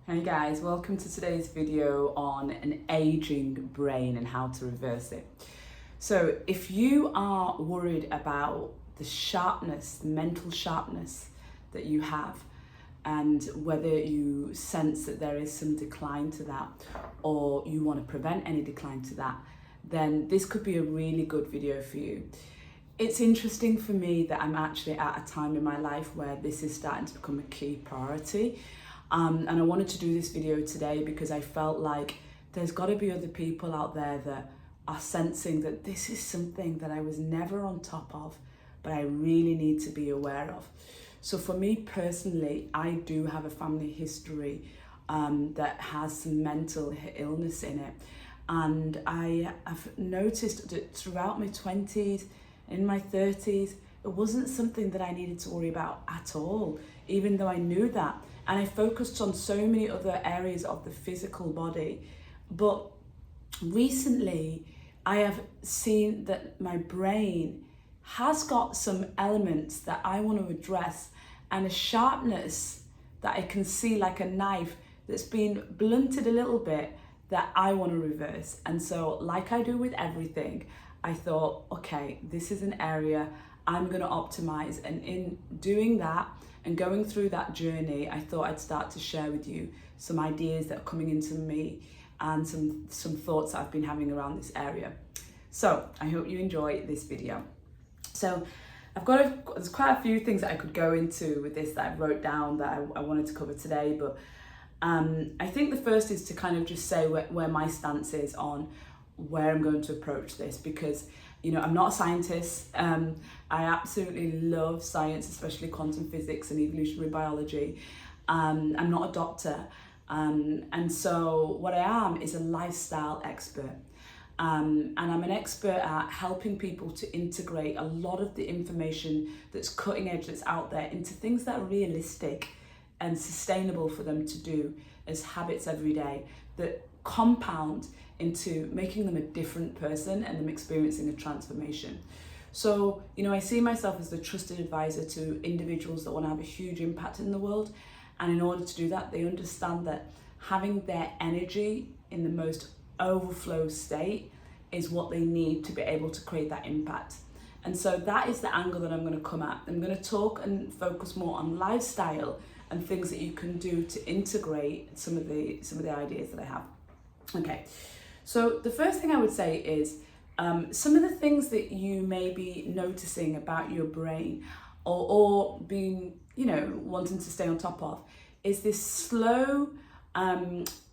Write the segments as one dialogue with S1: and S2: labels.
S1: Hey guys, welcome to today's video on an aging brain and how to reverse it. So if you are worried about the sharpness, the mental sharpness that you have, and whether you sense that there is some decline to that, or you want to prevent any decline to that, then this could be a really good video for you. It's interesting for me that I'm actually at a time in my life where this is starting to become a key priority. And I wanted to do this video today because I felt like there's got to be other people out there that are sensing that this is something that I was never on top of, but I really need to be aware of. So for me personally, I do have a family history that has some mental illness in it. And I have noticed that throughout my 20s, in my 30s, it wasn't something that I needed to worry about at all, even though I knew that. And I focused on so many other areas of the physical body. But recently, I have seen that my brain has got some elements that I want to address, and a sharpness that I can see like a knife that's been blunted a little bit that I want to reverse. And so, like I do with everything, I thought, okay, this is an area I'm going to optimize. And in doing that and going through that journey, I thought I'd start to share with you some ideas that are coming into me and some thoughts that I've been having around this area. So I hope you enjoy this video. So there's quite a few things that I could go into with this that I wrote down that I wanted to cover today. But I think the first is to kind of just say where my stance is on where I'm going to approach this, because I'm not a scientist. I absolutely love science, especially quantum physics and evolutionary biology. I'm not a doctor. And so what I am is a lifestyle expert. And I'm an expert at helping people to integrate a lot of the information that's cutting edge, that's out there, into things that are realistic and sustainable for them to do as habits every day, that compound into making them a different person and them experiencing a transformation. So, I see myself as the trusted advisor to individuals that want to have a huge impact in the world. And in order to do that, they understand that having their energy in the most overflow state is what they need to be able to create that impact. And so that is the angle that I'm going to come at. I'm going to talk and focus more on lifestyle and things that you can do to integrate some of the ideas that I have. Okay. So the first thing I would say is some of the things that you may be noticing about your brain or being, wanting to stay on top of is this slow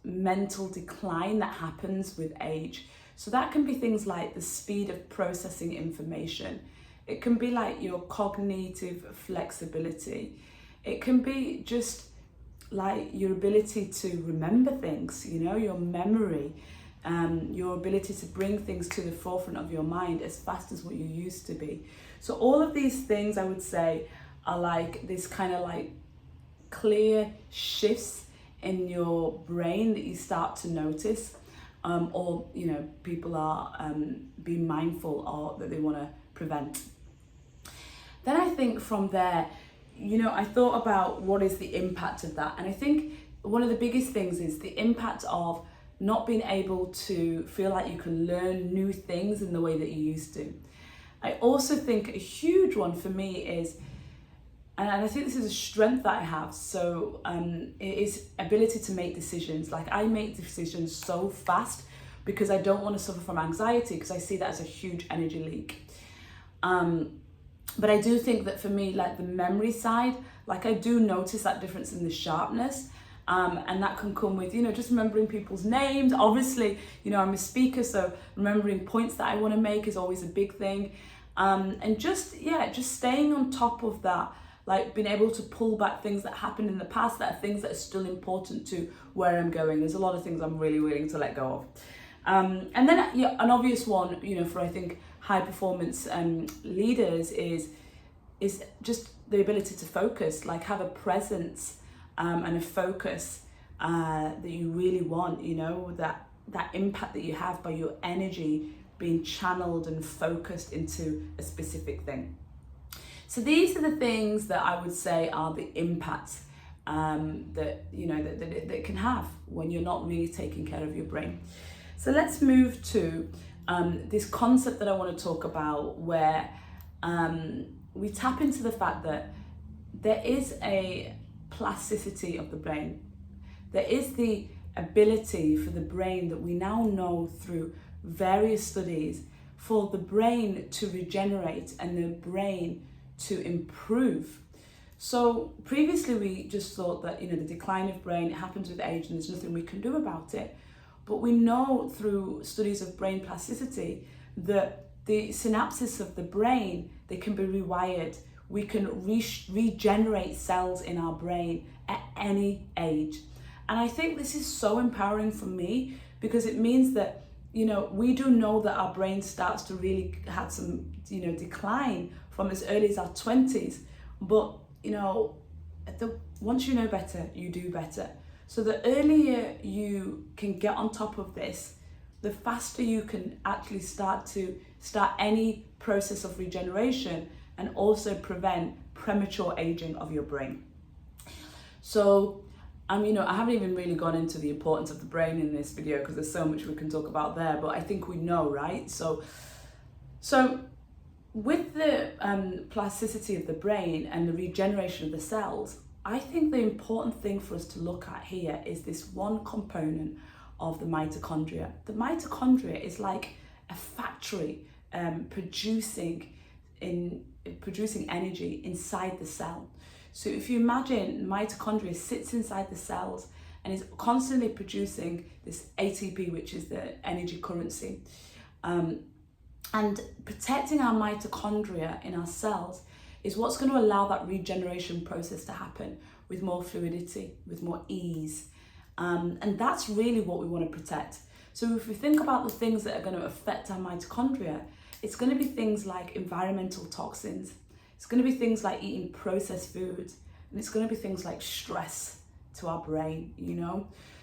S1: mental decline that happens with age. So that can be things like the speed of processing information. It can be like your cognitive flexibility. It can be just like your ability to remember things, your memory. Your ability to bring things to the forefront of your mind as fast as what you used to be. So all of these things, I would say, are like this kind of like clear shifts in your brain that you start to notice, or people are being mindful or that they want to prevent. Then I think from there, I thought about what is the impact of that, and I think one of the biggest things is the impact of not being able to feel like you can learn new things in the way that you used to. I also think a huge one for me is, and I think this is a strength that I have, so it is ability to make decisions. Like I make decisions so fast because I don't want to suffer from anxiety, because I see that as a huge energy leak. But I do think that for me, like the memory side, like I do notice that difference in the sharpness. And that can come with, just remembering people's names. Obviously, I'm a speaker, so remembering points that I want to make is always a big thing. And just staying on top of that, like being able to pull back things that happened in the past that are things that are still important to where I'm going. There's a lot of things I'm really willing to let go of. And then an obvious one, for I think high performance leaders is just the ability to focus, like have a presence and a focus that you really want, that impact that you have by your energy being channeled and focused into a specific thing. So these are the things that I would say are the impacts that it can have when you're not really taking care of your brain. So let's move to this concept that I want to talk about, where we tap into the fact that there is a plasticity of the brain. There is the ability for the brain, that we now know through various studies, for the brain to regenerate and the brain to improve. So previously we just thought that, the decline of brain, it happens with age and there's nothing we can do about it. But we know through studies of brain plasticity that the synapses of the brain, they can be rewired. We can regenerate cells in our brain at any age. And I think this is so empowering for me, because it means that, we do know that our brain starts to really have some, decline from as early as our 20s. But, once you know better, you do better. So the earlier you can get on top of this, the faster you can actually start any process of regeneration, and also prevent premature aging of your brain. So, I haven't even really gone into the importance of the brain in this video, because there's so much we can talk about there, but I think we know, right? So with the plasticity of the brain and the regeneration of the cells, I think the important thing for us to look at here is this one component of the mitochondria. The mitochondria is like a factory producing energy inside the cell. So if you imagine mitochondria sits inside the cells and is constantly producing this ATP, which is the energy currency, and protecting our mitochondria in our cells is what's going to allow that regeneration process to happen with more fluidity, with more ease. And that's really what we want to protect. So if we think about the things that are going to affect our mitochondria, it's going to be things like environmental toxins. It's going to be things like eating processed foods. And it's going to be things like stress to our brain,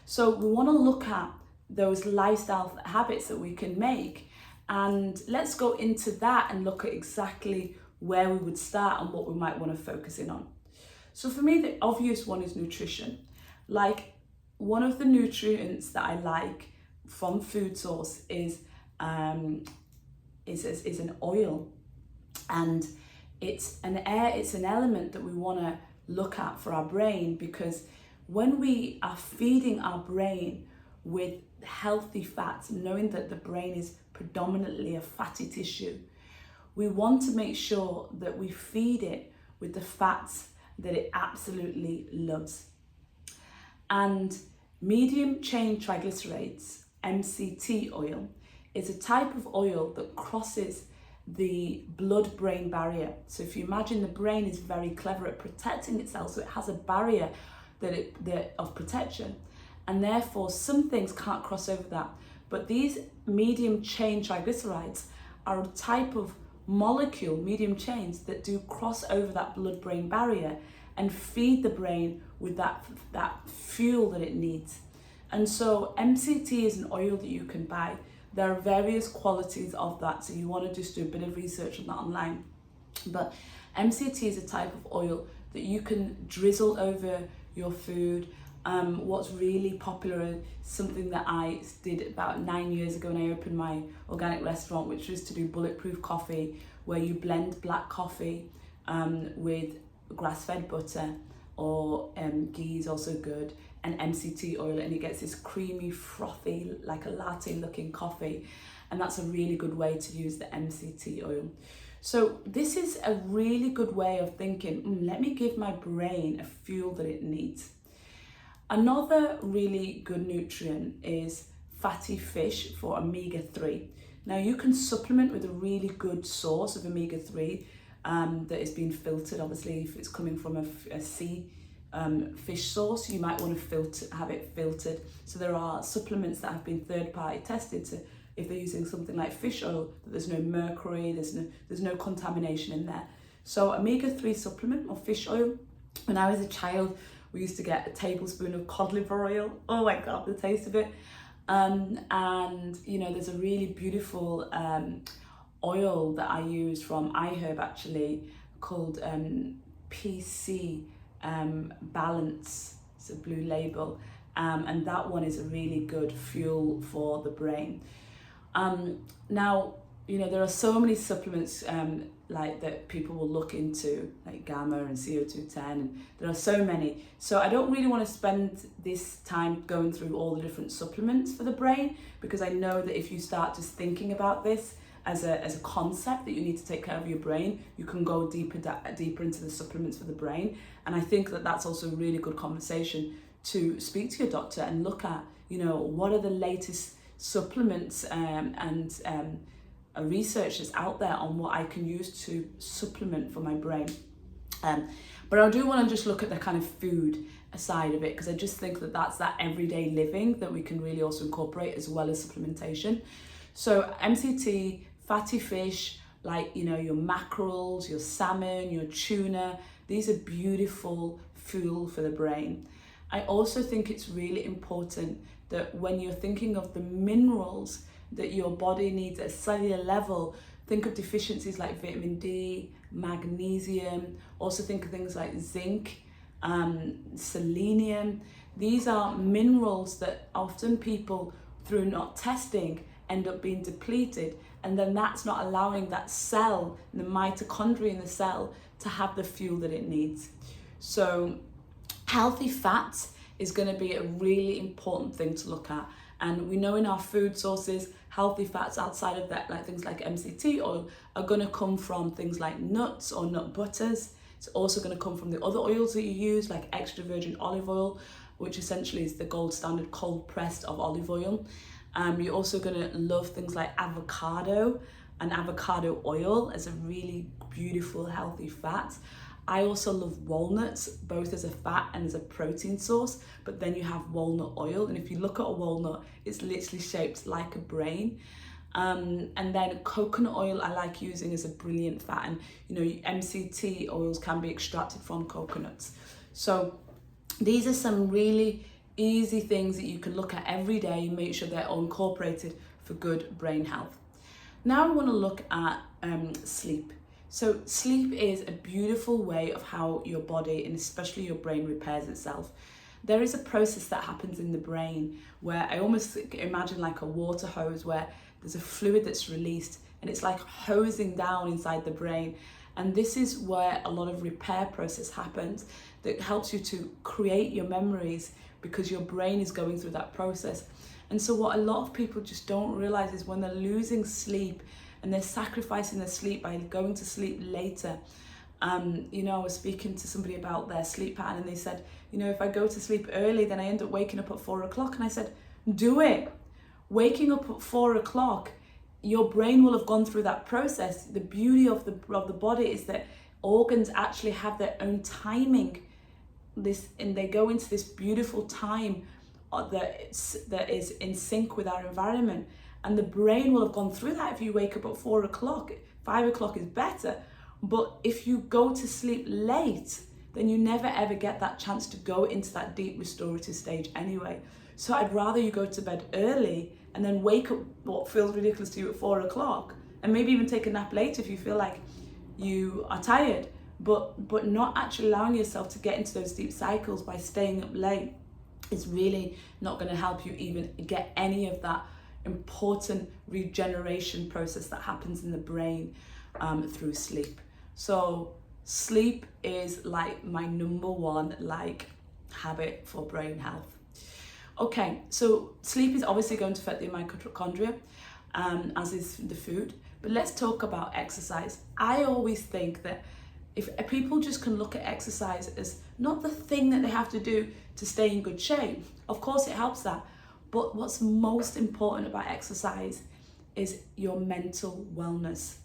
S1: So we want to look at those lifestyle habits that we can make. And let's go into that and look at exactly where we would start and what we might want to focus in on. So for me, the obvious one is nutrition. Like, one of the nutrients that I like from food source is an oil, and it's an element that we want to look at for our brain, because when we are feeding our brain with healthy fats, knowing that the brain is predominantly a fatty tissue, we want to make sure that we feed it with the fats that it absolutely loves. And medium chain triglycerides, MCT oil, is a type of oil that crosses the blood-brain barrier. So if you imagine, the brain is very clever at protecting itself, so it has a barrier of protection, and therefore some things can't cross over that. But these medium chain triglycerides are a type of molecule, medium chains, that do cross over that blood-brain barrier and feed the brain with that fuel that it needs. And so MCT is an oil that you can buy. There are various qualities of that, so you want to just do a bit of research on that online. But MCT is a type of oil that you can drizzle over your food. What's really popular, something that I did about 9 years ago when I opened my organic restaurant, which was to do bulletproof coffee, where you blend black coffee with grass-fed butter, or ghee is also good, and MCT oil, and it gets this creamy, frothy, like a latte looking coffee. And that's a really good way to use the MCT oil. So this is a really good way of thinking, let me give my brain a fuel that it needs. Another really good nutrient is fatty fish for omega-3. Now you can supplement with a really good source of omega-3 that is being filtered. Obviously, if it's coming from a sea fish source, you might want to have it filtered. So there are supplements that have been third-party tested to, if they're using something like fish oil, that there's no mercury, there's no contamination in there. So omega-3 supplement or fish oil. When I was a child, we used to get a tablespoon of cod liver oil. Oh my God, the taste of it. And there's a really beautiful oil that I use from 𝐡𝐚𝐫𝐬𝐳 actually, called PC Balance. It's a blue label. And that one is a really good fuel for the brain. Now, you know, there are so many supplements like that people will look into, like gamma and CO210, and there are so many. So I don't really want to spend this time going through all the different supplements for the brain, because I know that if you start just thinking about this as a concept that you need to take care of your brain, you can go deeper into the supplements for the brain. And I think that that's also a really good conversation to speak to your doctor and look at, you know, what are the latest supplements and research that's out there on what I can use to supplement for my brain. But I do want to just look at the kind of food side of it, because I just think that that's that everyday living that we can really also incorporate as well as supplementation. So MCT, fatty fish, like, you know, your mackerels, your salmon, your tuna, these are beautiful fuel for the brain. I also think it's really important that when you're thinking of the minerals that your body needs at a cellular level, think of deficiencies like vitamin D, magnesium, also think of things like zinc, selenium. These are minerals that often people, through not testing, end up being depleted, and then that's not allowing that cell, the mitochondria in the cell, to have the fuel that it needs. So healthy fats is going to be a really important thing to look at. And we know in our food sources, healthy fats outside of that, like things like MCT oil, are going to come from things like nuts or nut butters. It's also going to come from the other oils that you use, like extra virgin olive oil, which essentially is the gold standard cold pressed of olive oil. You're also going to love things like avocado and avocado oil as a really beautiful healthy fat. I also love walnuts, both as a fat and as a protein source, but then you have walnut oil. And if you look at a walnut, it's literally shaped like a brain. And then coconut oil I like using as a brilliant fat. And, you know, MCT oils can be extracted from coconuts. So these are some really easy things that you can look at every day and make sure they're all incorporated for good brain health. Now I want to look at sleep. So sleep is a beautiful way of how your body and especially your brain repairs itself. There is a process that happens in the brain where I almost imagine like a water hose, where there's a fluid that's released and it's like hosing down inside the brain. And this is where a lot of repair process happens that helps you to create your memories, because your brain is going through that process. And so what a lot of people just don't realize is when they're losing sleep and they're sacrificing their sleep by going to sleep later. You know, I was speaking to somebody about their sleep pattern and they said, you know, if I go to sleep early, then I end up waking up at 4 o'clock. And I said, do it. Waking up at 4 o'clock, your brain will have gone through that process. The beauty of the body is that organs actually have their own timing. And they go into this beautiful time that is in sync with our environment. And the brain will have gone through that if you wake up at 4 o'clock. 5 o'clock is better. But if you go to sleep late, then you never ever get that chance to go into that deep restorative stage anyway. So I'd rather you go to bed early and then wake up what feels ridiculous to you at 4 o'clock, and maybe even take a nap later if you feel like you are tired, but not actually allowing yourself to get into those deep cycles by staying up late is really not going to help you even get any of that important regeneration process that happens in the brain through sleep. So sleep is like my number one habit for brain health. Okay, so sleep is obviously going to affect the mitochondria, as is the food. But let's talk about exercise. I always think that if people just can look at exercise as not the thing that they have to do to stay in good shape, of course it helps that. But what's most important about exercise is your mental wellness.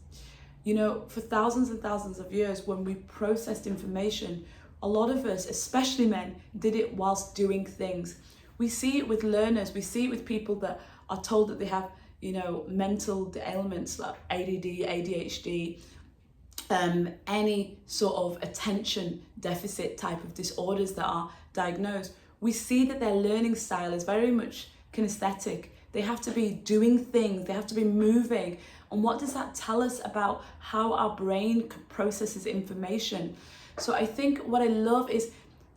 S1: You know, for thousands and thousands of years, when we processed information, a lot of us, especially men, did it whilst doing things. We see it with learners. We see it with people that are told that they have, you know, mental ailments like ADD, ADHD, any sort of attention deficit type of disorders that are diagnosed. We see that their learning style is very much kinesthetic. They have to be doing things, they have to be moving. And what does that tell us about how our brain processes information? So I think what I love is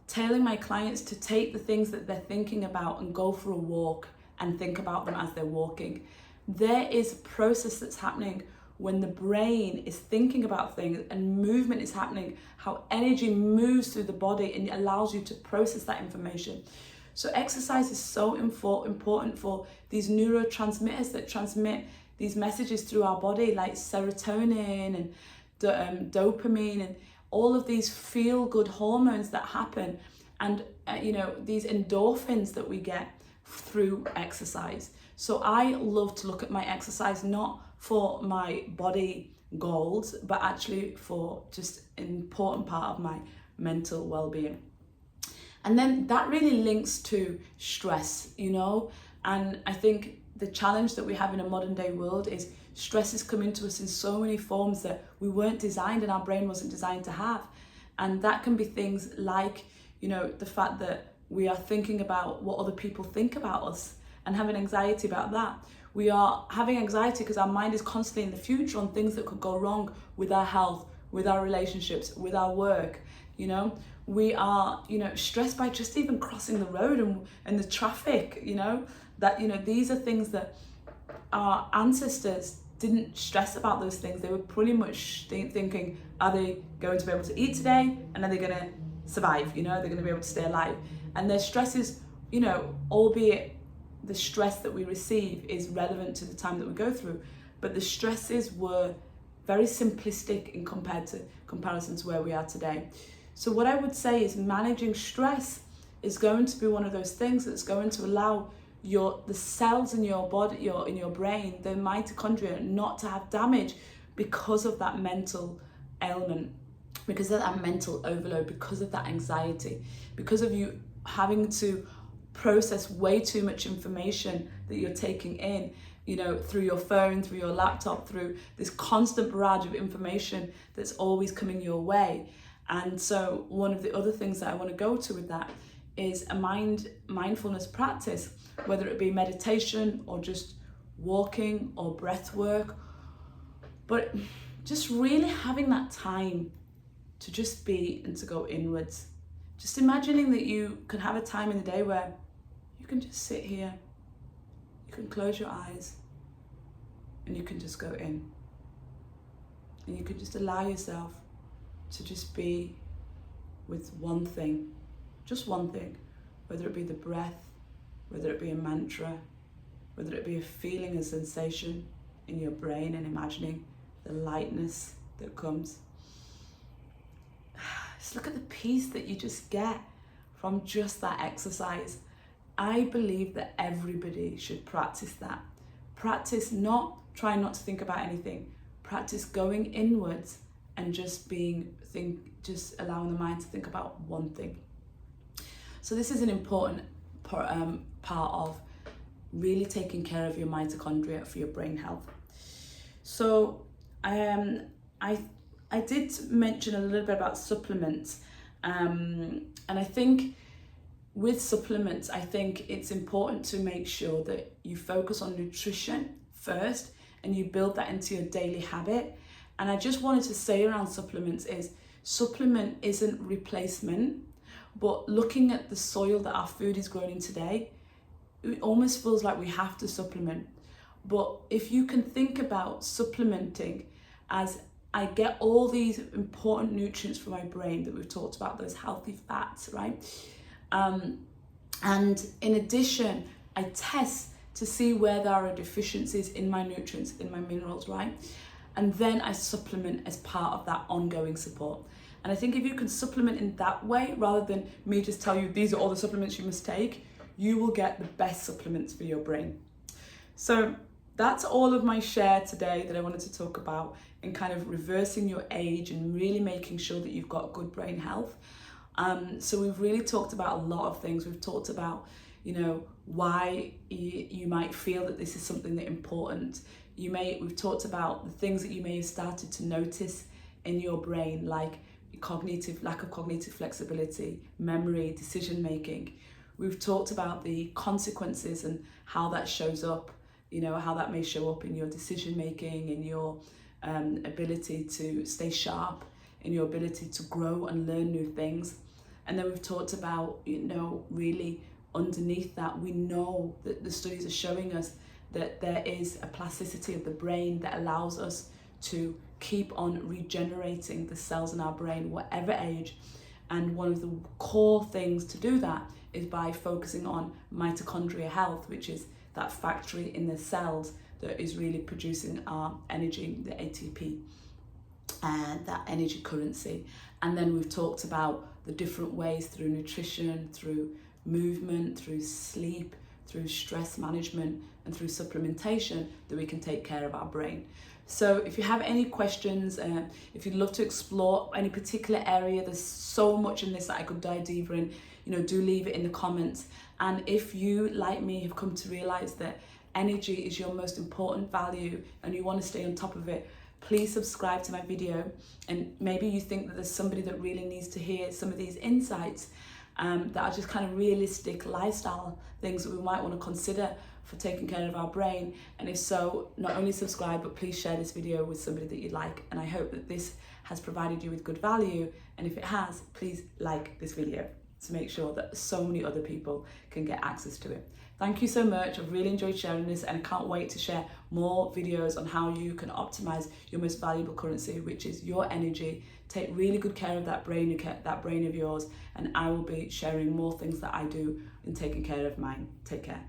S1: telling my clients to take the things that they're thinking about and go for a walk and think about them as they're walking. There is a process that's happening when the brain is thinking about things and movement is happening, how energy moves through the body and it allows you to process that information. So exercise is so important for these neurotransmitters that transmit these messages through our body, like serotonin and dopamine and all of these feel-good hormones that happen, and these endorphins that we get through exercise. So I love to look at my exercise not for my body goals, but actually for just an important part of my mental well-being. And then that really links to stress, and I think the challenge that we have in a modern day world is stress is coming to us in so many forms that we weren't designed and our brain wasn't designed to have. And that can be things like, the fact that we are thinking about what other people think about us and having anxiety about that. We are having anxiety because our mind is constantly in the future on things that could go wrong with our health, with our relationships, with our work. We are, stressed by just even crossing the road and the traffic, these are things that our ancestors didn't stress about those things. They were pretty much thinking, are they going to be able to eat today? And are they going to survive? They're going to be able to stay alive. And their stress is, albeit the stress that we receive is relevant to the time that we go through, but the stresses were very simplistic in comparison to where we are today. So what I would say is managing stress is going to be one of those things that's going to allow the cells in your body, in your brain, the mitochondria, not to have damage because of that mental ailment, because of that mental overload, because of that anxiety, because of you having to process way too much information that you're taking in, through your phone, through your laptop, through this constant barrage of information that's always coming your way. And so one of the other things that I want to go to with that is a mindfulness practice, whether it be meditation or just walking or breath work, but just really having that time to just be and to go inwards. Just imagining that you can have a time in the day where you can just sit here, you can close your eyes, and you can just go in. And you can just allow yourself to just be with one thing, just one thing, whether it be the breath, whether it be a mantra, whether it be a feeling, a sensation in your brain, and imagining the lightness that comes. Just look at the peace that you just get from just that exercise. I believe that everybody should practice that. Practice trying not to think about anything. Practice going inwards and just allowing the mind to think about one thing. So this is an important part of really taking care of your mitochondria for your brain health. So I did mention a little bit about supplements, and I think with supplements, I think it's important to make sure that you focus on nutrition first and you build that into your daily habit. And I just wanted to say around supplements is supplement isn't replacement, but looking at the soil that our food is grown in today, it almost feels like we have to supplement. But if you can think about supplementing as I get all these important nutrients for my brain that we've talked about, those healthy fats, right? And in addition, I test to see where there are deficiencies in my nutrients, in my minerals, right? And then I supplement as part of that ongoing support. And I think if you can supplement in that way, rather than me just tell you these are all the supplements you must take, you will get the best supplements for your brain. So that's all of my share today that I wanted to talk about in kind of reversing your age and really making sure that you've got good brain health. So we've really talked about a lot of things. We've talked about, why you might feel that this is something that's important. We've talked about the things that you may have started to notice in your brain, like lack of cognitive flexibility, memory, decision making. We've talked about the consequences and how that shows up, how that may show up in your decision making, in your ability to stay sharp, in your ability to grow and learn new things. And then we've talked about, really underneath that, we know that the studies are showing us that there is a plasticity of the brain that allows us to keep on regenerating the cells in our brain, whatever age. And one of the core things to do that is by focusing on mitochondria health, which is that factory in the cells that is really producing our energy, the ATP, and that energy currency. And then we've talked about the different ways through nutrition, through movement, through sleep, through stress management, and through supplementation that we can take care of our brain. So if you have any questions, if you'd love to explore any particular area, there's so much in this that I could dive deeper in, do leave it in the comments. And if you, like me, have come to realize that energy is your most important value and you want to stay on top of it, please subscribe to my video. And maybe you think that there's somebody that really needs to hear some of these insights that are just kind of realistic lifestyle things that we might want to consider for taking care of our brain. And if so, not only subscribe, but please share this video with somebody that you'd like. And I hope that this has provided you with good value. And if it has, please like this video to make sure that so many other people can get access to it. Thank you so much. I've really enjoyed sharing this, and I can't wait to share more videos on how you can optimize your most valuable currency, which is your energy. Take really good care of that brain of yours, and I will be sharing more things that I do in taking care of mine. Take care.